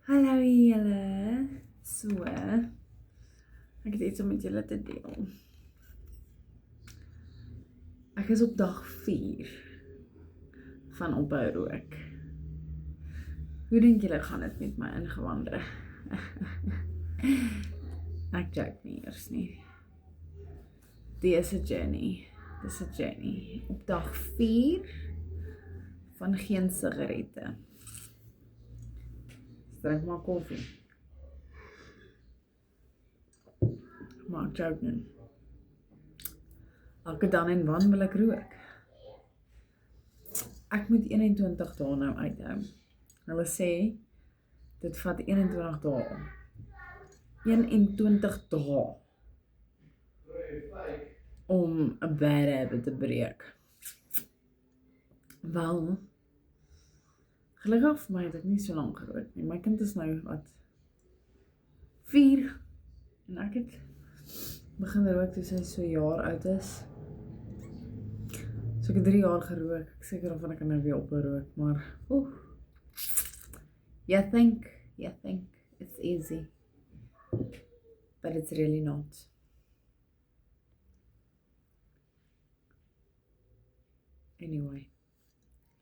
Hallo julle. So, ek het iets om met julle te deel. Ek is op dag 4 van ophou rook. Hoe dink julle gaan dit met my ingewande? Ek joke nie eers nie. Dit is 'n journey. Dis 'n journey. Op dag 4 van geen sigarette. Drink maar koffie. Maar ek joke nie. Elke dan en wan wil ek rook. Ek moet 21 dae nou uithou. Hulle sê, dit vat 21 dae. 21 dae. Om 'n bad habit te breek. Wel, gelukkig vir my het ek nie so lank gerook nie. My kind is nou wat 4 en ek het begin rook toe sy so 'n jaar oud is. So ek het 3 jaar gerook. Ek seker of ek kan nou weer ophou rook, maar you think it's easy, but it's really not. Anyway,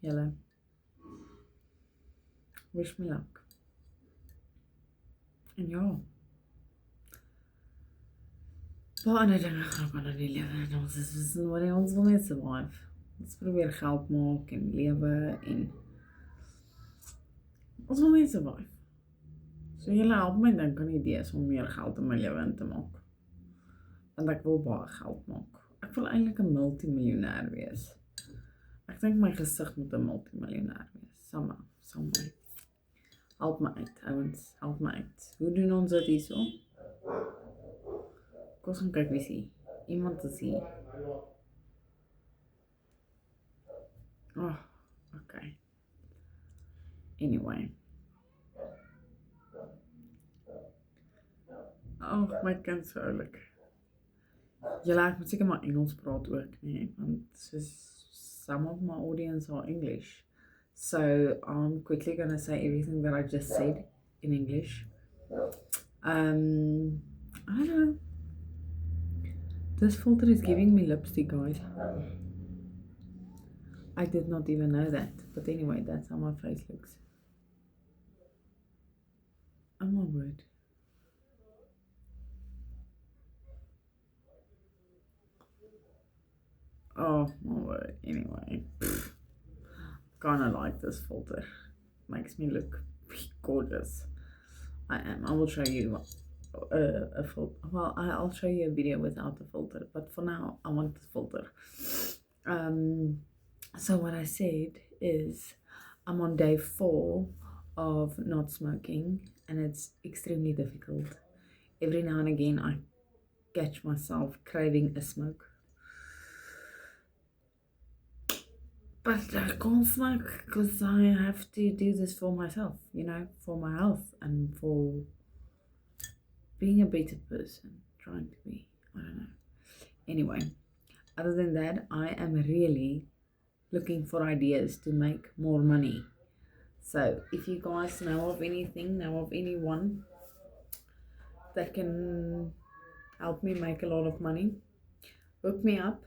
julle, wish me luck. En ja, paar ander dinge gaan op in die lewe en ons wil net survive. Ons probeer geld maak en lewe en ons wil net survive. So julle help my dink aan idees om meer geld in my lewe in te maak. Want ek wil baie geld maak. Ek wil eintlik 'n multimiljonair wees. Ek dink my gesig moet 'n multimiljonair wees. Sommige. Help my uit, ouens. Help my uit. Hoe doen ons dit hierso? Kom ons kyk wie sien. Iemand is hier. Oh, okay. Anyway. Oh, my kind so oulik. Julle ek moet seker maar Engels praat ook, nee, want some of my audience are English. So I'm quickly gonna say everything that I just said in English. I don't know. This filter is giving me lipstick, guys. I did not even know that. But anyway, that's how my face looks. Oh my word. Oh my word. Anyway. Kinda like this filter. Makes me look gorgeous. I am. I will show you a filter. Well, I'll show you a video without the filter. But for now, I want the filter. So what I said is I'm on day 4 of not smoking and it's extremely difficult. Every now and again I catch myself craving a smoke. But I can't smoke because I have to do this for myself, for my health and for being a better person, trying to be, I don't know. Anyway, other than that, I am really looking for ideas to make more money. So if you guys know of anyone that can help me make a lot of money, hook me up,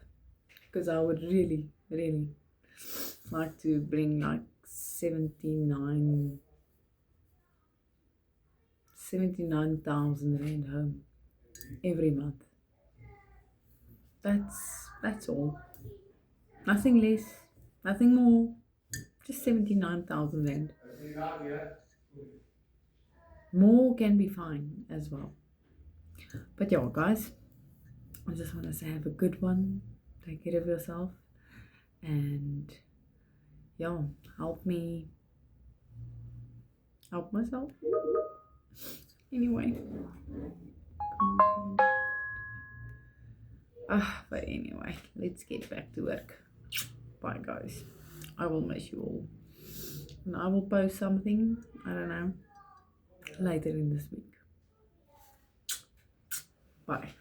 because I would really, really like to bring like 79,000 rand home every month. That's all. Nothing less, nothing more. Just 79,000 rand. More can be fine as well. But yeah, guys, I just want to say have a good one. Take care of yourself. And yeah, help me help myself. Anyway. But anyway, let's get back to work. Bye guys. I will miss you all. And I will post something, I don't know, later in this week. Bye.